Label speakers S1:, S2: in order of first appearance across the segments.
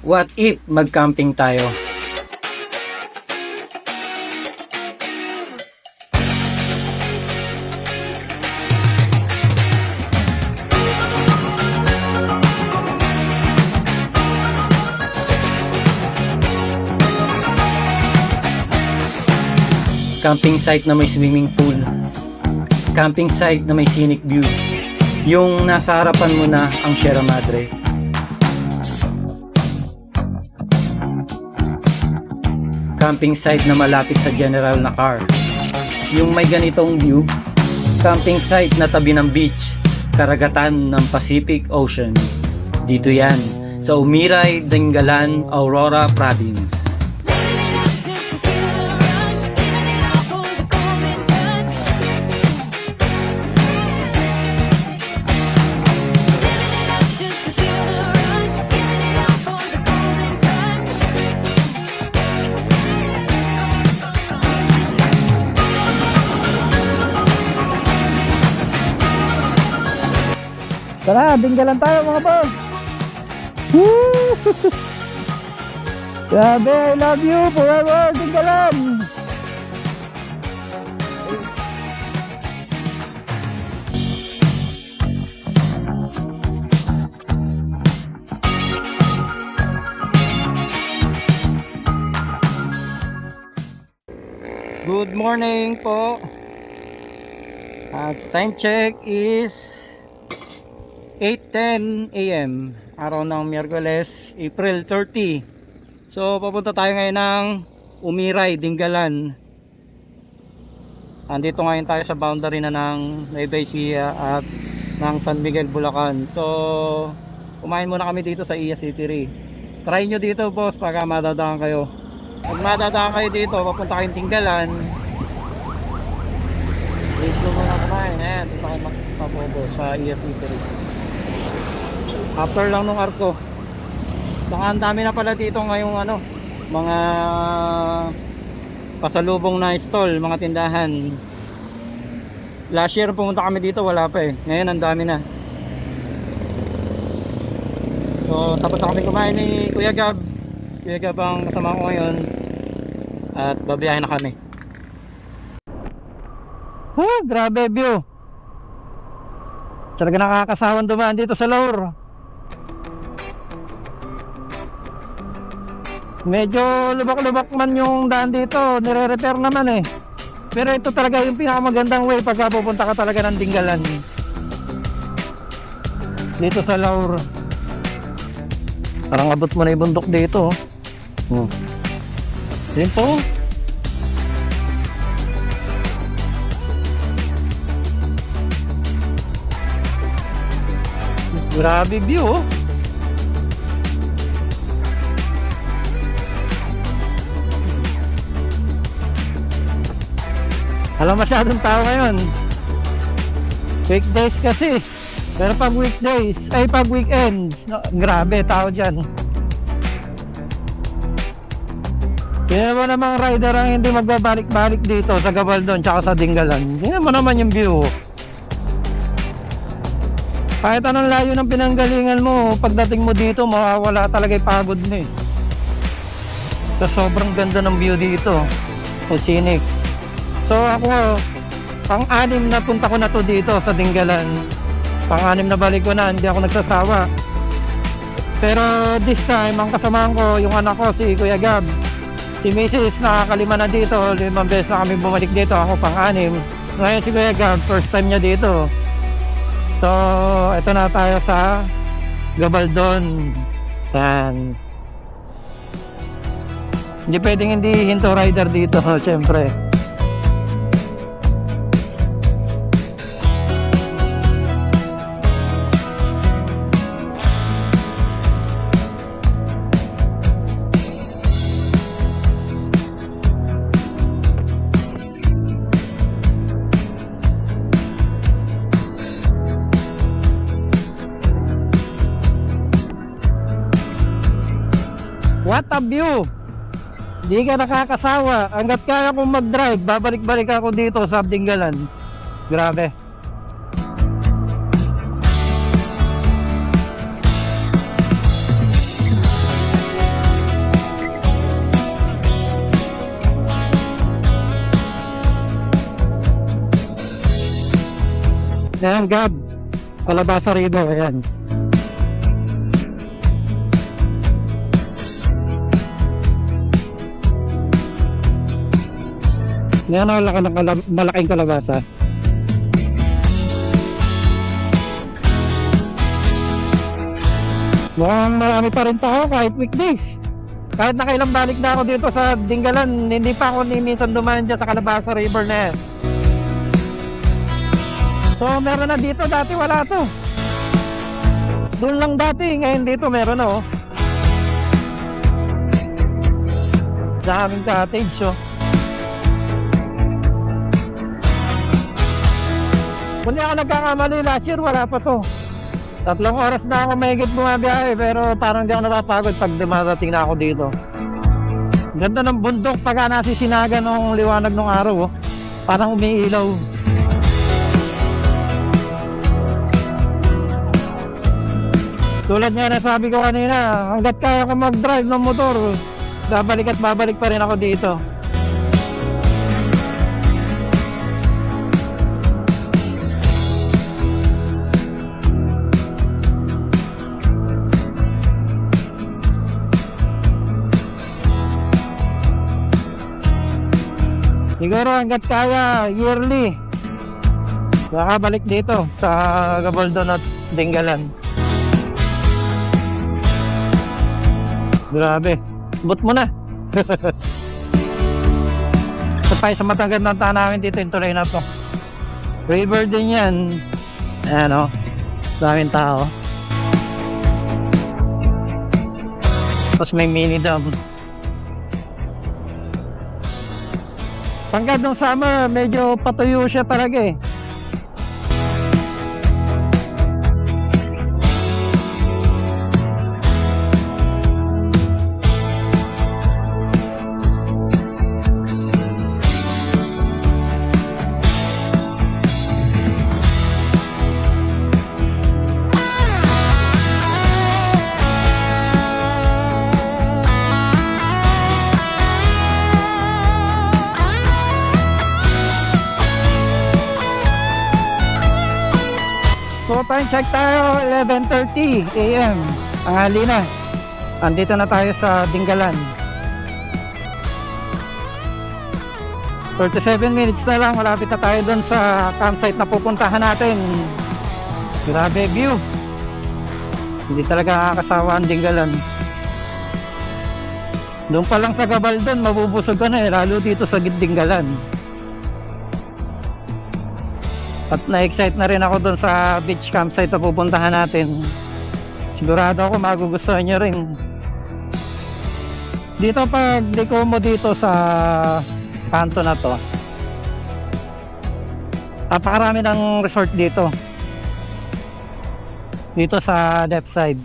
S1: What if mag-camping tayo? Camping site na may swimming pool. Camping site na may scenic view. Yung nasa harapan mo na ang Sierra Madre. Camping site na malapit sa general na car. Yung may ganitong view. Camping site na tabi ng beach, karagatan ng Pacific Ocean. Dito yan, sa Umiray, Dingalan, Aurora Province.
S2: Tara, Dingalan tayo mga boss. Woo! Grabe, I love you forever, Dingalan.
S1: Good morning po. Time check is 8:10 AM, araw ng Miyerkules, April 30. So papunta tayo ngayon ng Umiray, Dingalan. Andito ngayon tayo sa boundary na ng Nueva Ecija at ng San Miguel, Bulacan. So kumain muna kami dito sa Iya City. Try nyo dito boss pagka madadaan kayo. Pag madadaan kayo dito, papunta kayong Dingalan, please muna kumain. Ayan, dito kayo magpapobo sa Iya City. After lang nung arko. Baka ang dami na pala dito ngayong mga pasalubong na stall, mga tindahan. Last year pumunta kami dito, wala pa eh. Ngayon ang dami na. So tapos na kami kumain ni Kuya Gab. Kuya Gab ang kasama ko ngayon. At babiyahin na kami.
S2: Grabe view. Talaga nakakasawan dumaan dito sa Lower. Medyo lubak-lubak man yung daan dito, nire-repair naman eh. Pero ito talaga yung pinakamagandang way pagka pupunta ka talaga ng Dingalan. Dito sa Laur. Parang abot mo na yung bundok dito. Yun po. Grabe view oh. Alam, masyadong tao ngayon. Weekdays kasi. Pero pag weekdays, ay pag weekends, no, grabe tao dyan. Tingnan mo namang rider ang hindi magbabalik-balik dito sa Gabaldon tsaka sa Dingalan. Tingnan mo naman yung view. Kahit anong layo ng pinanggalingan mo, pagdating mo dito, mawawala talaga yung pagod mo eh. So, sobrang ganda ng view dito. So, scenic. So ako, pang-anim na punta ko na to dito sa Dingalan. Pang-anim na balik ko na, hindi ako nagsasawa. Pero this time, ang kasamahan ko, yung anak ko, si Kuya Gab. Si Mrs. nakakalima na dito, 5 beses na kami bumalik dito, ako pang-anim. Ngayon si Kuya Gab, first time niya dito. So, ito na tayo sa Gabaldon. Yan. Hindi pwedeng hindi hinto rider dito, syempre. What a view! Di ka nakakasawa. Hanggat kaya kong mag-drive, babalik-balik ako dito sa Dingalan. Grabe. Ayan, Gab. Calabasa River, ayan. Yan ang laki ng malaking kalabasa. Mukhang marami pa rin tao kahit weekdays. Kahit nakailang balik na ako dito sa Dingalan, hindi pa ako ni minsan dumaan dyan sa Calabasa River na yan. So meron na dito, dati wala to. Doon lang dati, ngayon dito meron na oh. Daming cottage oh. Kung di ako nagkakamali, last year wala pa to. 3 oras na ako mahigit bumabiyahe, pero parang di ako napapagod pag dumarating na ako dito. Ganda ng bundok pagka nasisinaga ng liwanag ng araw oh. Parang umiilaw. Tulad nga na sabi ko kanina, hanggat kaya ko mag-drive ng motor, babalik at babalik pa rin ako dito. Siguro hanggat kaya, yearly, makabalik dito sa Gabaldon at Dingalan. Grabe, but mo na. Ito tayo sa matagandang namin dito, yung tulay na to. River din yan. Ayan o, daming tao. Tapos may mini dam. Pagkat ng summer, medyo patuyo siya talaga eh. So time check tayo, 11:30 AM. Tanghali na. Andito na tayo sa Dingalan. 37 minutes na lang, malapit na tayo doon sa campsite na pupuntahan natin. Grabe view. Hindi talaga nakakasawa ang Dingalan. Doon pa lang sa Gabaldon, mabubusog ka na eh, lalo dito sa Dingalan. At na-excite na rin ako doon sa beach campsite na pupuntahan natin. Sigurado ako magugustuhan nyo rin. Dito pag liko mo dito sa kanto na to, napakarami ng resort dito. Dito sa left side.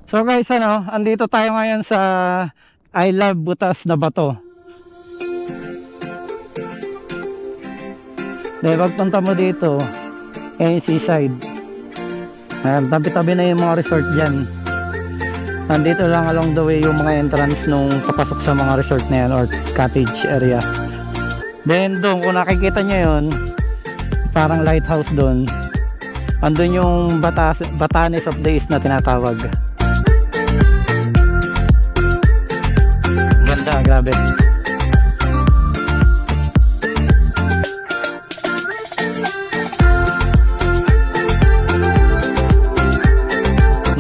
S2: So guys, andito tayo ngayon sa I Love Butas na Bato. Dahil pagpunta mo dito, yung seaside. Ayan, tabi-tabi na yung mga resort dyan. Nandito lang along the way yung mga entrance nung papasok sa mga resort na yan or cottage area. Then doon, kung nakikita nyo yun, parang lighthouse doon. Andun yung Batanes of the East na tinatawag. Ganda, grabe.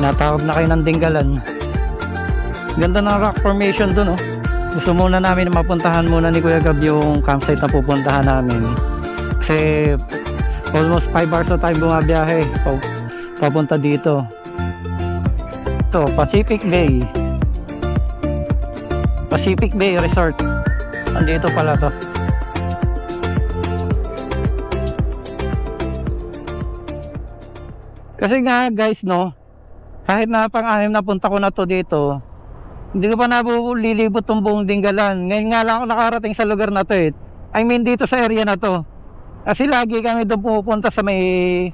S2: Natawag na kayo ng Dingalan. Ganda ng rock formation dun oh. Gusto muna namin na mapuntahan muna ni Kuya Gab yung campsite na pupuntahan namin. Kasi almost 5 hours na tayo bumabiyahe papunta dito. Ito, Pacific Bay. Pacific Bay Resort. Andito pala to. Kasi nga guys kahit na pang-anim na punta ko na to dito, hindi ko pa nalilibot tong buong Dingalan. Ngayon nga lang ako nakarating sa lugar na to eh. I mean dito sa area na to. Kasi lagi kami doon pumupunta sa may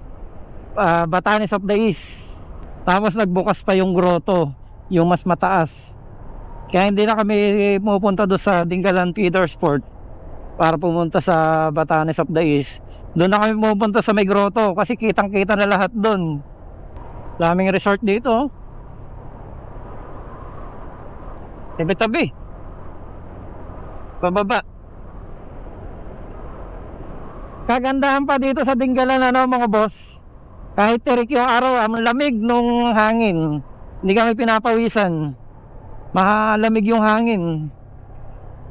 S2: Batanes of the East. Tapos nagbukas pa yung grotto, yung mas mataas. Kaya hindi na kami pumupunta doon sa Dingalan Feeder Sport. para pumunta sa Batanes of the East. Doon na kami pupunta sa may grotto kasi kitang-kita na lahat doon. Daming resort dito. Tabi-tabi. Pababa. Kagandahan pa dito sa Dingalan mga boss. Kahit terik yung araw, ang lamig nung hangin. Hindi kami pinapawisan. Malamig yung hangin.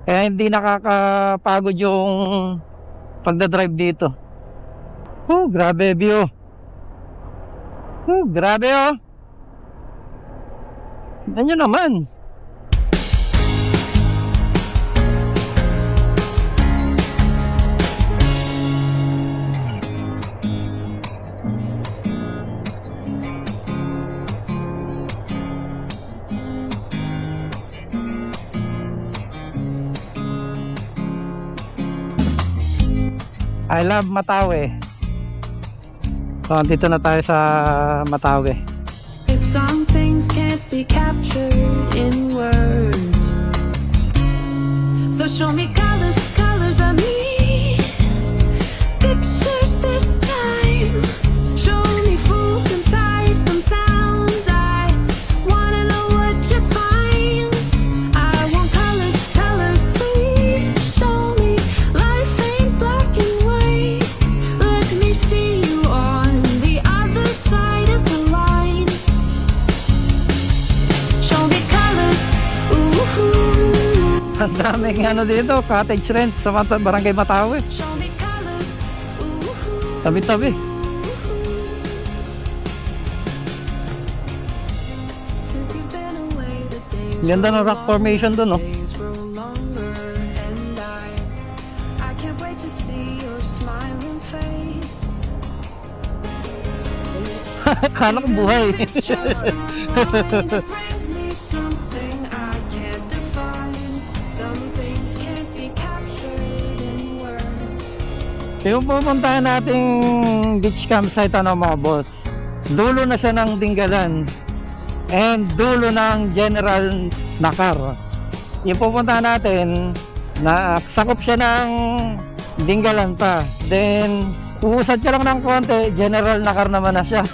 S2: Kaya hindi nakakapagod yung pagdadrive dito. Grabe view. Grabe oh. Yan yun naman. I love Matawe. So, dito na tayo sa Matawe.
S3: If some things can't be captured in words, so show me colors, colors I need. Pictures this time. Show me food and sights and sounds. I wanna know what you find. I want colors, colors, please show me. Life ain't black and white. Let me see you on the other side of the line. Show me colors, ooh.
S2: Ang daming dito, cottage rent sa Barangay Matawe.
S3: Show me colors, ooh.
S2: Tabi-tabi.
S3: Since you've been away, the days
S2: Ganda ng
S3: grow
S2: rock formation dun,
S3: longer, days grow longer, and I can't wait to see your smiling face.
S2: Kala ko buhay.
S3: It's just a line that brings me something I can't define. Some things can't be captured in words.
S2: Yung pupuntahan nating beach campsite mga boss. Dulo na siya ng Dingalan. And dulo ng General Nakar. Yung pupuntahan natin, na sakop siya ng Dingalan pa. Then, uusad ka lang ng konti, General Nakar naman na siya.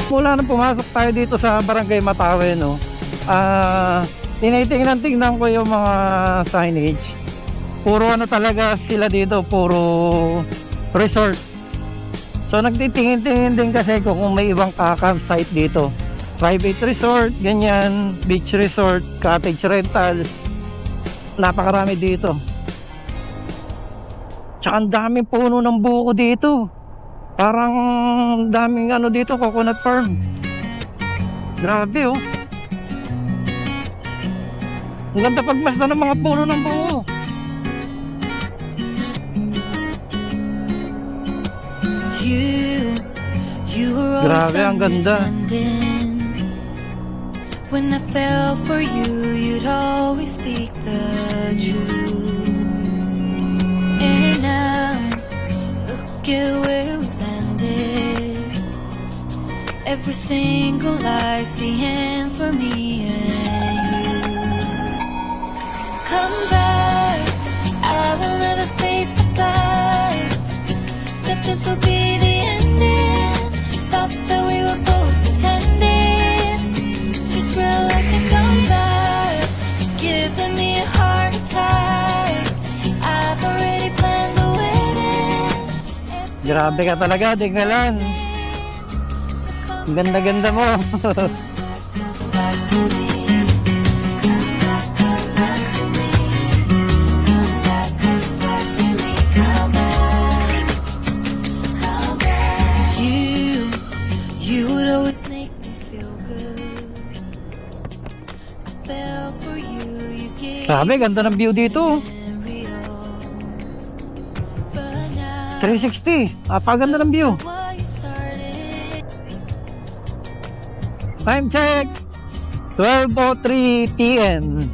S2: Mula nang pumasok tayo dito sa Barangay Matawe, no, tinitingnan ko yung mga signage. Puro talaga sila dito, puro resort. So nagtitingin-tingin din kasi ko kung may ibang campsite dito. Private resort, ganyan, beach resort, cottage rentals. Napakarami dito. Tsaka ang daming puno ng buko dito. Parang daming dito, coconut farm. Grabe oh. Ang ganda pagmasdan ng mga puno ng buko.
S3: You were
S2: Grabe, ang ganda.
S3: understanding. When I fell for you, you'd always speak the truth. And now, look at where we landed. Every single lie's the end for me and you. Come back, I will never face the facts that this will be the ending. Thought that we were both pretending. Just relax and come back, giving me a heart attack. I've already planned the wedding.
S2: Grabe ka talaga, Dingalan.
S3: So come
S2: Ang ganda-ganda mo.
S3: back to me. Come back to me. Come back to me. Come back. Come back. You would always make me feel good. I fell for you. You gave
S2: Grabe, ganda ng view dito.
S3: me real. But now
S2: 360. Napakaganda ng view.
S3: what you started.
S2: Time check, 12:03 PM.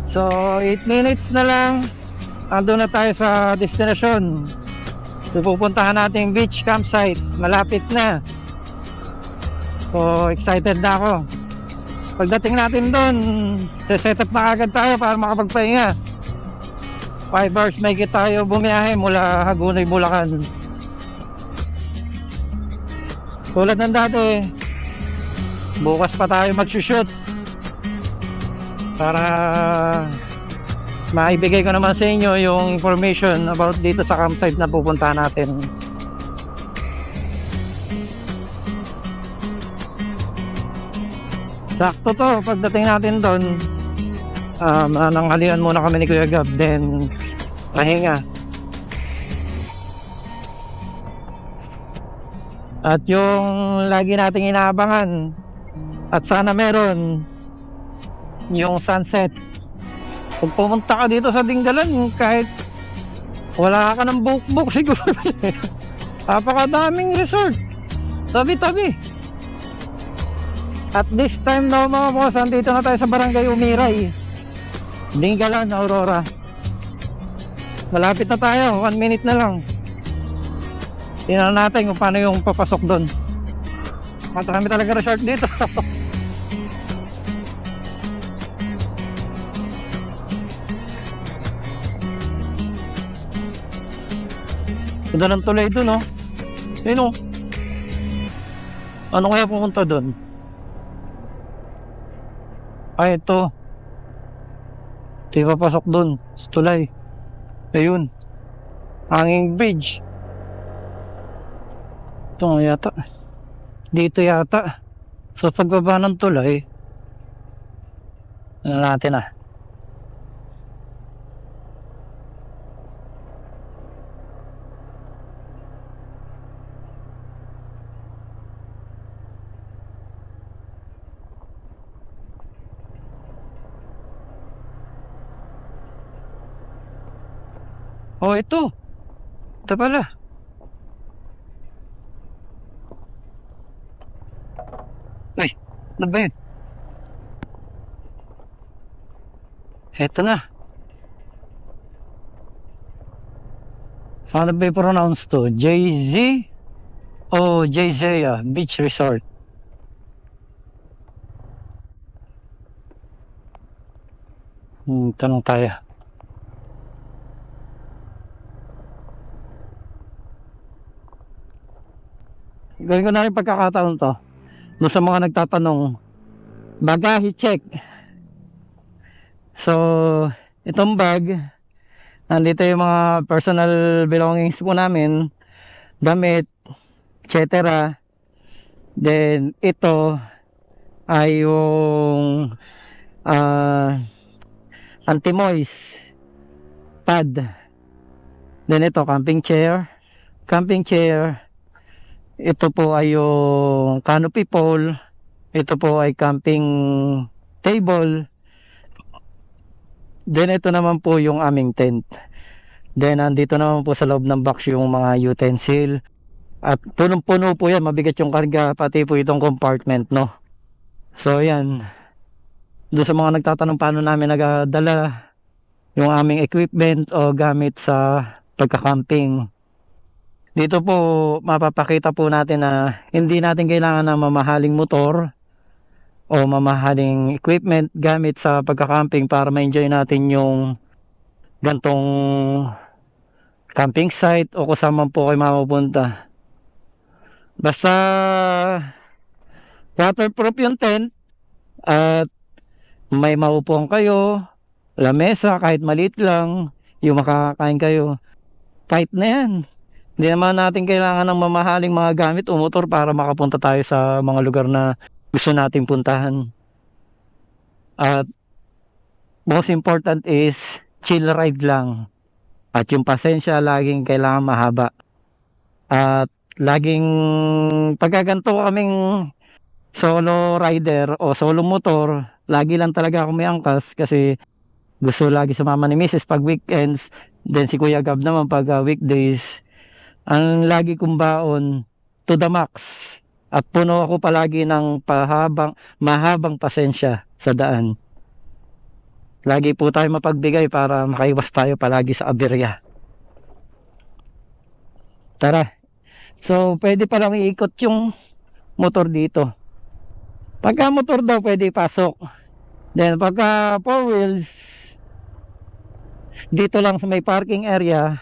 S2: So 8 minutes na lang, ando na tayo sa destination. So pupuntahan natin beach campsite, malapit na. So excited na ako. Pagdating natin doon, set up na agad tayo para makapagpahinga. 5 hours may tayo bumiyahe mula Hagonoy, Bulacan. Tulad ng dati, bukas pa tayo magsushoot para maibigay ko naman sa inyo yung information about dito sa campsite na pupunta natin. Sakto to, pagdating natin doon, nananghalian muna kami ni Kuya Gab, then pahinga. At yung lagi nating inaabangan, at sana meron, yung sunset. Kung pumunta ka dito sa Dingalan, kahit wala ka ng book siguro. Napakadaming resort, tabi-tabi. At this time na mga boss, andito na tayo sa Barangay Umiray, Dingalan, Aurora. Malapit na tayo, 1 minute na lang. Tingnan natin kung paano yung papasok doon. Marami talaga resort dito. Ganda ng tulay doon, oh. Yun, oh. Ano kaya pumunta doon? Ay, ito. Ito yung papasok doon sa tulay. Ayun. Hanging bridge. Ito yata. Dito yata. So pagbaba ng tulay, ano natin ah. Oh, ito. Ito pala. Ay, ano ba yun? Ito na. Paano ba i-pronounce to? JZ o Jzea Beach Resort? Tanong tayo. Gawin ko na rin pagkakataon to. Doon sa mga nagtatanong, bagahe check. So, itong bag, nandito yung mga personal belongings po namin, damit, etc. Then, ito ay yung anti-moist pad. Then, ito, camping chair. Camping chair. Ito po ay yung canopy pole. Ito po ay camping table. Then ito naman po yung aming tent. Then andito naman po sa loob ng box yung mga utensil. At punong-puno po yan. Mabigat yung karga. Pati po itong compartment, no? So yan. Doon sa mga nagtatanong paano namin nagadala yung aming equipment o gamit sa pagka-camping. Dito po mapapakita po natin na hindi natin kailangan ng mamahaling motor o mamahaling equipment gamit sa pagka-camping para ma-enjoy natin yung gantong camping site o kung saan man po kayo mapupunta. Basta waterproof yung tent at may maupuan kayo, lamesa kahit maliit lang, yung makakain kayo. Kahit na yan. Hindi naman natin kailangan ng mamahaling mga gamit o motor para makapunta tayo sa mga lugar na gusto nating puntahan. At most important is chill ride lang. At yung pasensya laging kailangan mahaba. At laging pagkaganto kaming solo rider o solo motor, lagi lang talaga ako may angkas kasi gusto lagi sumama ni Mrs. pag weekends. Then si Kuya Gab naman pag weekdays. Ang lagi kong baon to the max. At puno ako palagi ng mahabang pasensya sa daan. Lagi po tayo mapagbigay para makaiwas tayo palagi sa aberya. Tara. So, pwede palang iikot yung motor dito. Pagka motor daw pwede pasok. Then pagka four wheels, dito lang sa may parking area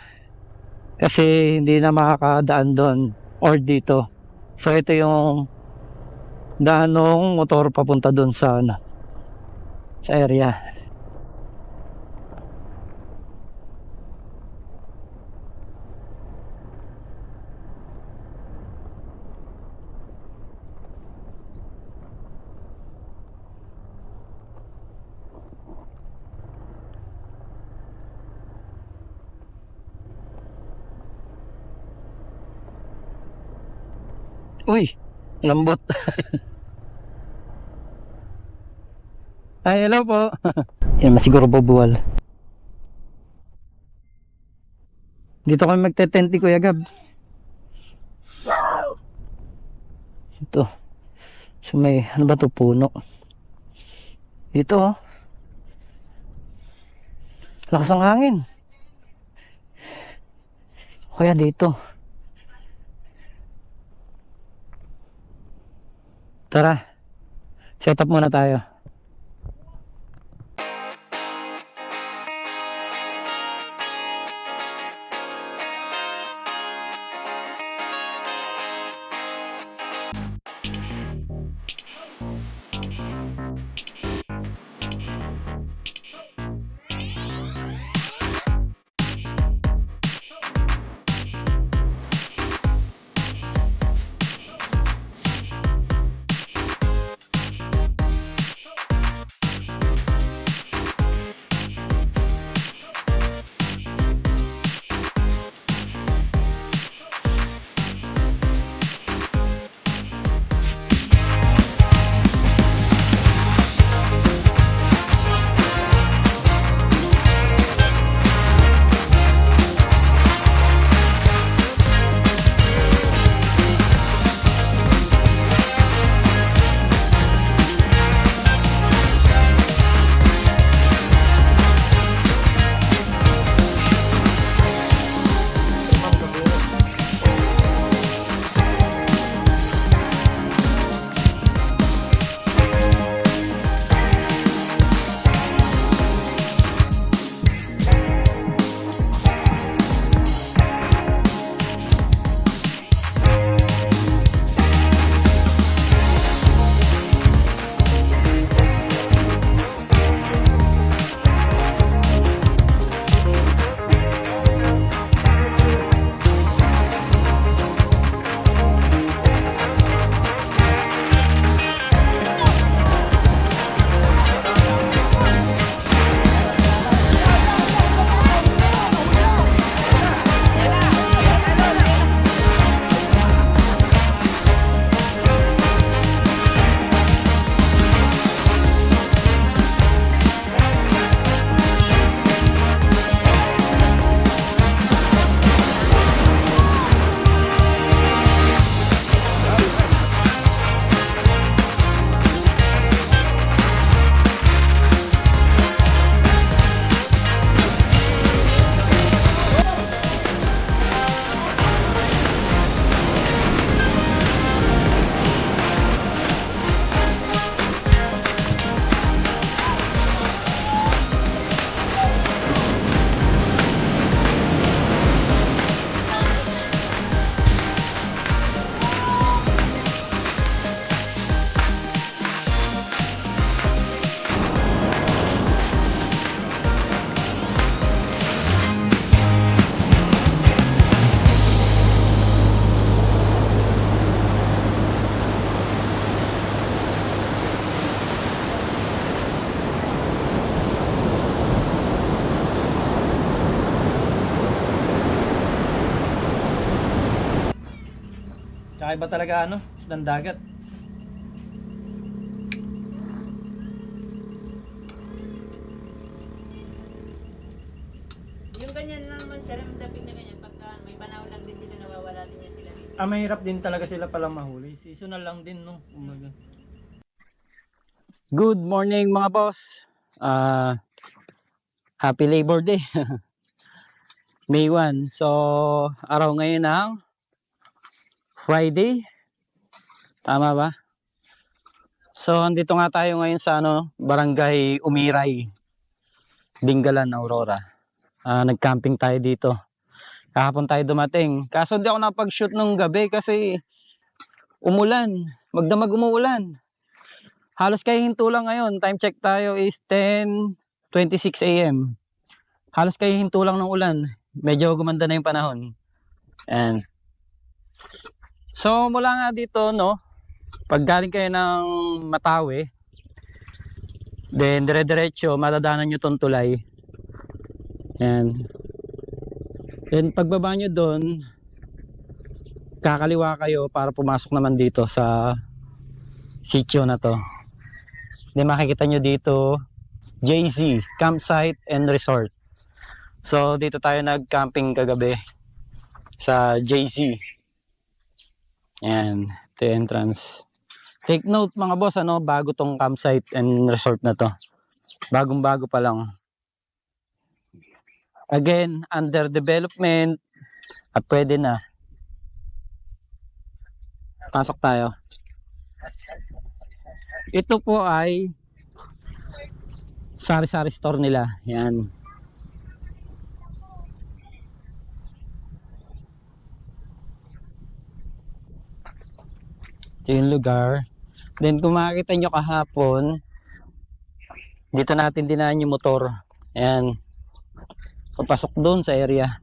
S2: kasi hindi na makakadaan doon or dito. So ito yung daan ng motor papunta doon sa ano, sa area. Uy, lambot. Ay, hello po. Yan, masiguro bubuwal. Dito kami magte-tenti, Kuya Gab. Ito. So may, ano ba to, puno? Dito, oh. Lakas ng hangin. Kaya dito. Tara. Set up muna tayo. Tsaka iba talaga ano, isdang dagat.
S4: Yung ganyan lang naman sir, yung dating na ganyan, pagka may panahon lang din sila, nawawala din yan sila dito.
S2: Ah, mahirap din talaga sila palang mahuli. Seasonal lang din, no? Umaga. Good morning mga boss. Happy Labor Day. May 1. So, araw ngayon ng Friday. Tama ba? So, andito nga tayo ngayon sa Barangay Umiray, Dingalan, Aurora. Nag-camping tayo dito. Kahapon tayo dumating. Kaso hindi ako napag-shoot nung gabi kasi umulan. Magdamag umuulan. Halos kahihinto lang ngayon. Time check tayo is 10:26 a.m. Halos kahihinto lang ng ulan. Medyo gumanda na yung panahon. And so mula nga dito, pag galing kayo ng Matawe, then dire-diretso madadaanan nyo tong tulay. And then pagbaba nyo doon, kakaliwa kayo para pumasok naman dito sa sitio na to. Then makikita nyo dito JZ Campsite and Resort. So dito tayo nag-camping kagabi sa JZ. Ayan, the entrance. Take note mga boss, bago tong campsite and resort na to. Bagong-bago pa lang. Again, under development at pwede na. Pasok tayo. Ito po ay sari-sari store nila. Yan. Ito yung lugar. Then kung makikita nyo kahapon, dito natin dinaan yung motor. Ayan. Papasok doon sa area.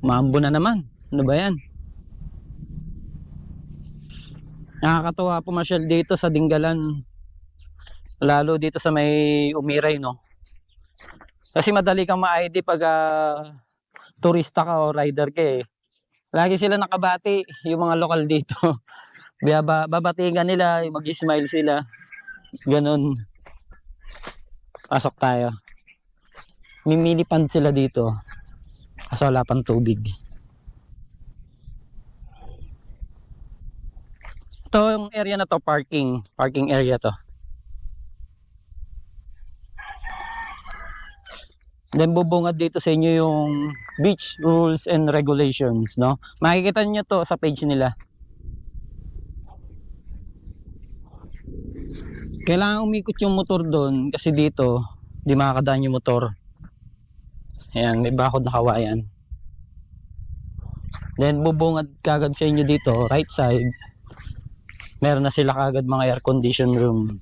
S2: Maambo na naman. Ano ba yan? Nakakatuwa pumasyal dito sa Dingalan. Lalo dito sa may Umiray, Kasi madali kang ma-ID pag turista ka o rider ka eh. Lagi sila nakabati, yung mga lokal dito. Babatiin ka nila, mag-smile sila. Ganun. Pasok tayo. May mini pond sila dito. Kaso wala pang tubig. Ito yung area na to, parking. Parking area to. Then bubungad dito sa inyo yung beach rules and regulations, Makikita niyo to sa page nila. Kailangan umikot yung motor doon kasi dito di makakadaan yung motor. Ayan, may bakod na kawayan. Then bubungad kagad sa inyo dito, right side. Meron na sila kagad mga air condition room.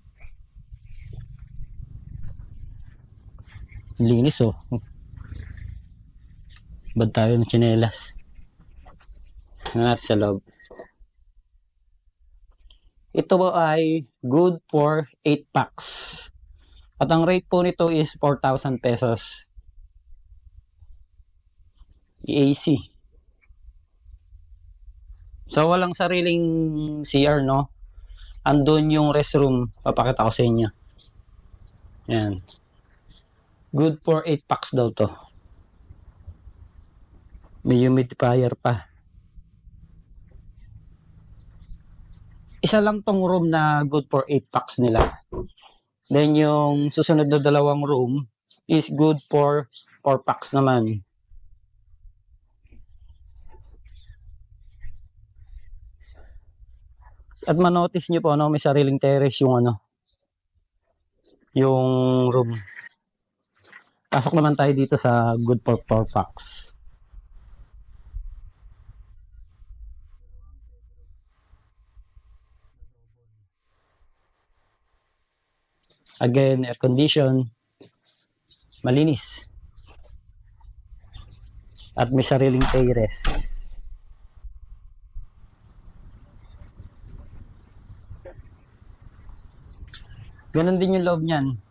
S2: Linis Bad tayo ng tsinelas. Natin sa loob. Ito ay good for 8 packs. At ang rate po nito is 4,000 pesos. AC. So walang sariling CR, Andun yung restroom. Papakita ko sa inyo. Yan. Good for 8 packs daw to. May humidifier pa. Isa lang tong room na good for 8 packs nila. Then yung susunod na dalawang room is good for 4 packs naman. At manotice nyo po, may sariling terrace yung yung room. Pasok naman tayo dito sa good for 4 packs. Again, air condition, malinis. At may sariling terrace. Ganon din yung loob niyan.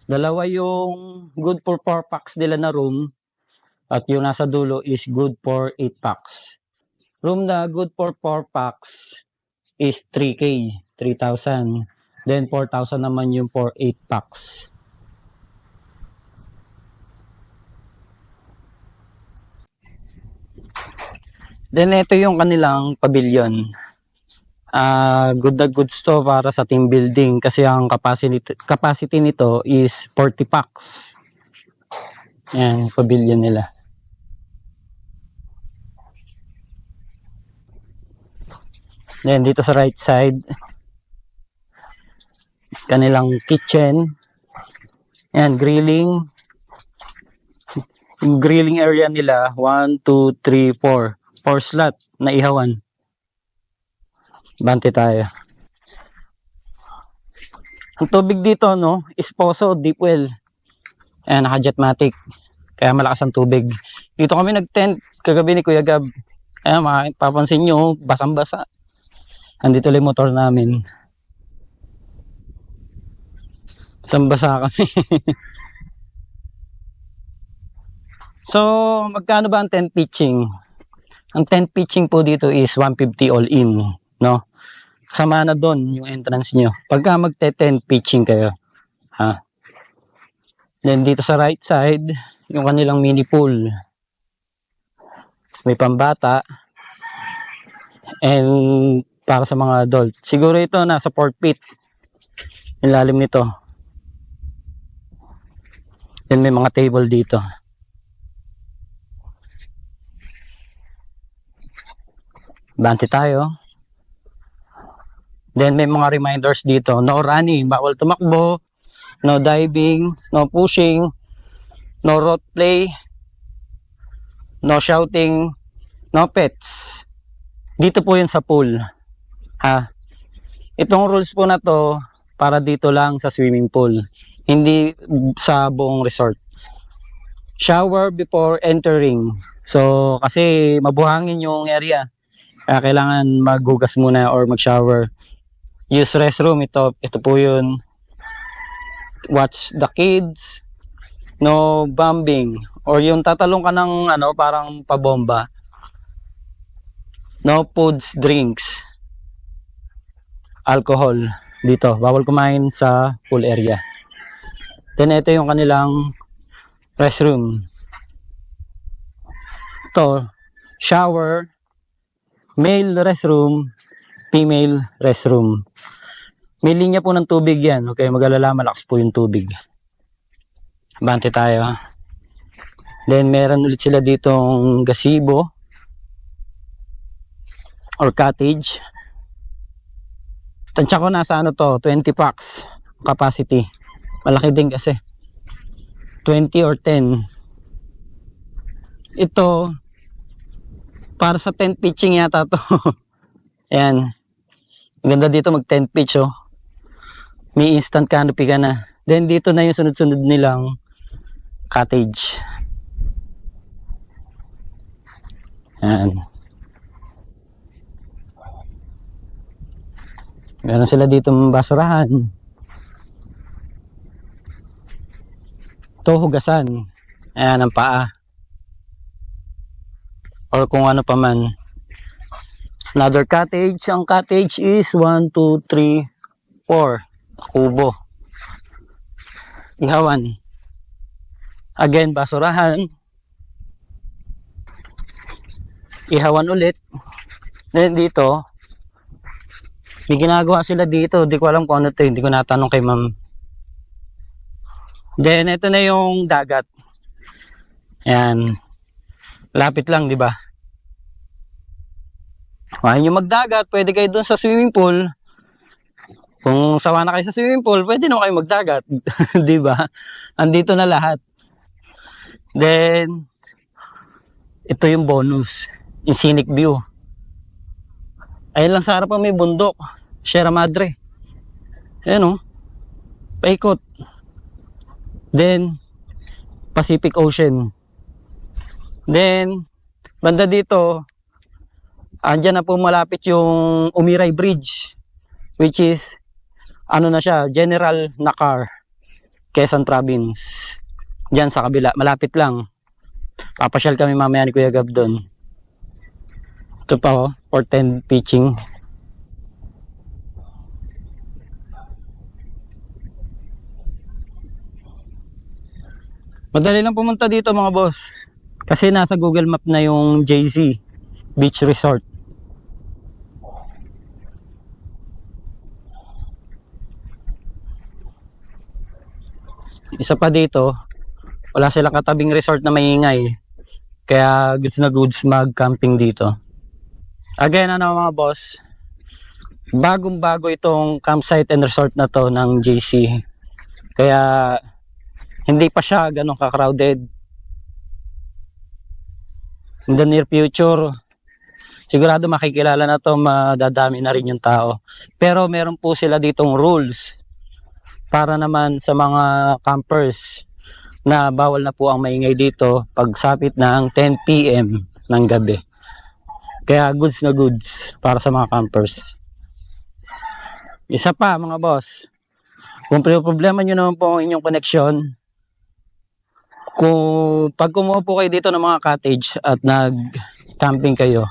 S2: Dalawa yung good for 4 packs nila na room. At yung nasa dulo is good for 8 packs. Room na good for 4 packs is 3K, 3,000. Then 4,000 naman yung for 8 packs. Then ito yung kanilang pavilion. Good na goods to para sa team building kasi ang capacity nito is 40 packs. Yan, pavilion nila. Then dito sa right side,
S1: kanilang kitchen. Yan, grilling. Yung grilling area nila, 1, 2, 3, 4. 4 slot na ihawan. Bante tayo. Ang tubig dito, no, is Poso, deep well. Ayan, naka-jetmatic. Kaya malakas ang tubig. Dito kami nag-tent kagabi ni Kuya Gab. Ayan, mapapansin nyo, basang-basa. Andito lang yung motor namin. Basang-basa kami. So, magkano ba ang tent pitching? Ang tent pitching po dito is 150 all in, no? Kasama na doon yung entrance nyo. Pagka magte-tent pitching kayo, ha? Then dito sa right side, yung kanilang mini pool. May pambata. And para sa mga adult. Siguro ito nasa 4 feet. Yung lalim nito. Then may mga table dito. Bante tayo. Then may mga reminders dito. No running, bawal tumakbo. No diving, no pushing, no rote play, no shouting, no pets. Dito po yun sa pool. Ha? Itong rules po na to para dito lang sa swimming pool. Hindi sa buong resort. Shower before entering. So, kasi mabuhangin yung area. Kaya kailangan maghugas muna or mag-shower. Use restroom. Ito po yun. Watch the kids. No bombing. Or yung tatalong ka ng parang pabomba. No foods, drinks. Alcohol. Dito. Bawal kumain sa pool area. Then ito yung kanilang restroom. Ito. Shower. Male restroom. Female restroom. May linya po ng tubig yan. Okay, mag-alala, malakas po yung tubig. Bante tayo. Then, meron ulit sila ditong gazebo or cottage. Tansya ko nasa 20 packs capacity. Malaki din kasi. 20 or 10. Ito, para sa tent pitching yata to. Ayan. Ganda dito mag-tent pitch, oh. May instant canopy ka na. Then dito na yung sunod-sunod nilang cottage. Ayan. Meron sila dito basurahan. Ito hugasan. Ayan ang paa. Or kung ano pa man. Another cottage. Ang cottage is 1, 2, 3, 4. Kubo. Ihawan. Again, basurahan. Ihawan ulit. Then dito, may ginagawa sila dito. Di ko alam kung ano ito. Hindi ko natanong kay ma'am. Then, ito na yung dagat. Ayan. Lapit lang, di ba? Kung yung magdagat, pwede kayo dun sa swimming pool. Kung sawa na kayo sa swimming pool, pwede naman kayo magdagat. Di ba? Andito na lahat. Then, ito yung bonus. Yung scenic view. Ayun lang sa harapan may bundok. Sierra Madre. Ayan, oh. Paikot. Then, Pacific Ocean. Then, banda dito, andyan na po malapit yung Umiray Bridge. Which is, na siya, General Nakar, Quezon Province. Diyan sa kabila, malapit lang. Papasyal kami mamaya ni Kuya Gab doon. Ito pa, oh, for 10 pitching. Madali lang pumunta dito mga boss. Kasi nasa Google Map na yung JC Beach Resort. Isa pa dito, wala silang katabing resort na maingay. Kaya goods na goods mag-camping dito. Again, mga boss,
S2: bagong-bago itong campsite and resort na to ng JC. Kaya hindi pa siya ganun ka-crowded. In the near future, sigurado makikilala na to, madadami na rin yung tao. Pero meron po sila ditong rules para naman sa mga campers na bawal na po ang maingay dito pagsapit ng 10 PM ng gabi. Kaya goods na goods para sa mga campers. Isa pa mga boss, kung problema nyo naman po ang inyong connection, kung pag kumuha po kayo dito ng mga cottage at nag-camping kayo,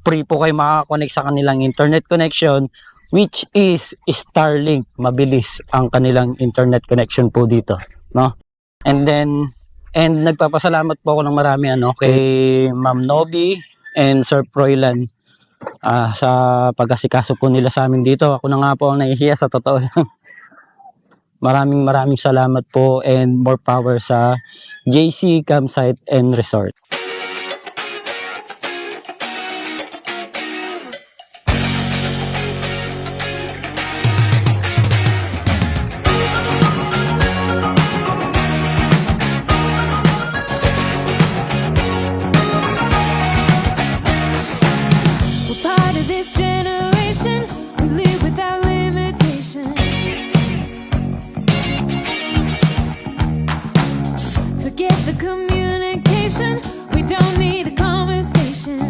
S2: free po kayo makakonect sa kanilang internet connection, which is Starlink. Mabilis ang kanilang internet connection po dito, no? And nagpapasalamat po ako ng marami kay Ma'am Nobi and Sir Froilan sa pag-asikaso po nila sa amin dito. Ako na nga po ang nahihiya sa totoo lang. Maraming salamat po and more power sa JC Campsite and Resort.
S3: We're part of this generation. We live without limitation. Forget the communication. We don't need a conversation.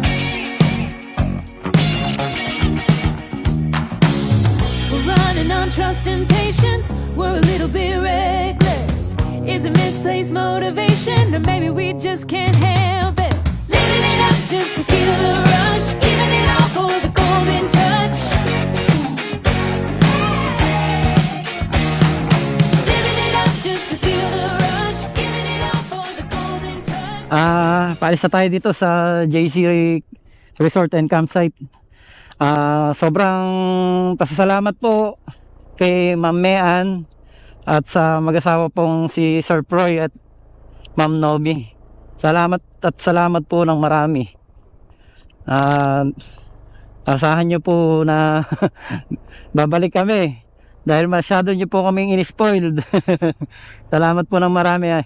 S3: We're running on trust and patience. We're a little bit reckless. Is it misplaced motivation? Or maybe we just can't help it. Living it up just to feel the rush. Giving it all for the golden touch. Living it up just to feel the rush. Giving it all for the golden touch.
S2: Paalis na tayo dito sa JC Resort and Campsite. Sobrang pasasalamat po kay Ma'am Mean at sa mag-asawa pong si Sir Froy at Ma'am Nobi. Salamat po ng marami. Asahan nyo po na babalik kami dahil masyado nyo po kaming in-spoiled. Salamat po ng marami.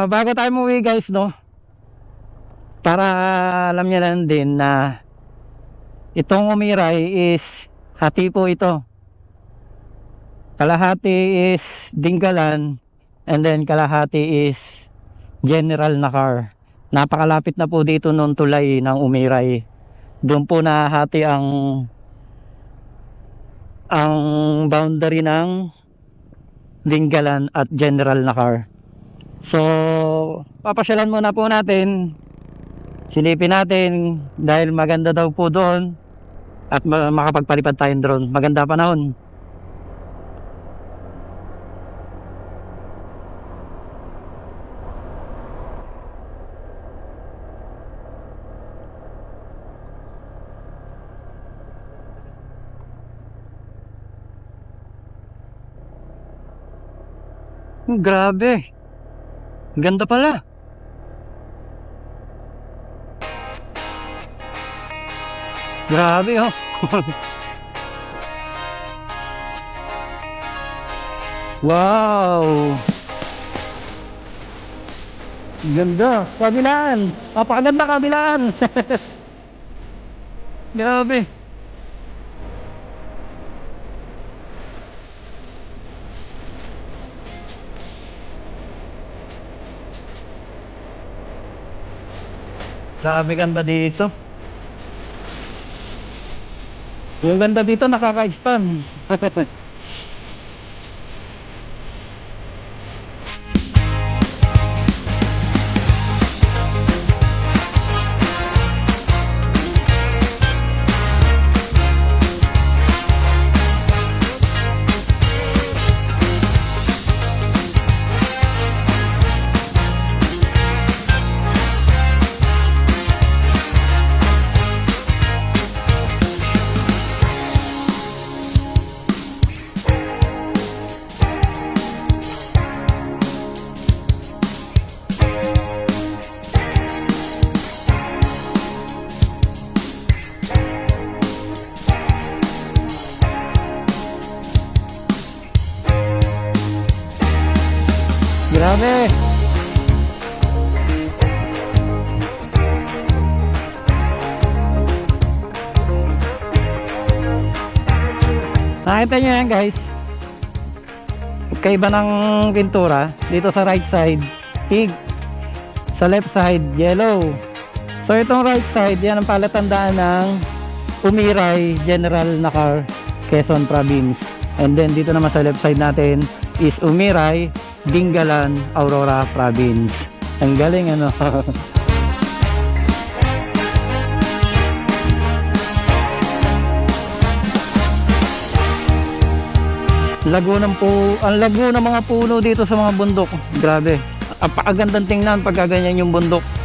S2: Bago tayo umuwi guys, para alam nyo lang din na itong Umiray is hati po ito. Kalahati is Dingalan and then kalahati is General Nakar. Napakalapit na po dito nung tulay ng Umiray. Doon po nahati ang boundary ng Dingalan at General Nakar. So, papasyalan muna po natin. Silipin natin dahil maganda daw po doon at makapagpalipad tayong drone. Maganda panahon. Grabe. Ganda pala. Grabe Wow. Ganda. Kabilaan. Napakaganda kabilaan. Grabe. Grabe ganda dito. Yung ganda dito nakaka-expand. Grabe! Nakita nyo yan guys. Kaiba ng pintura. Dito sa right side, pink. Sa left side, yellow. So itong right side, yan ang palatandaan ng Umiray General Nakar, Quezon Province. And then dito naman sa left side natin is Umiray, Dingalan, Aurora Province. Ang galing ano. Ang lago ng mga puno dito sa mga bundok. Grabe. Apakagandang tingnan pagka ganyan yung bundok.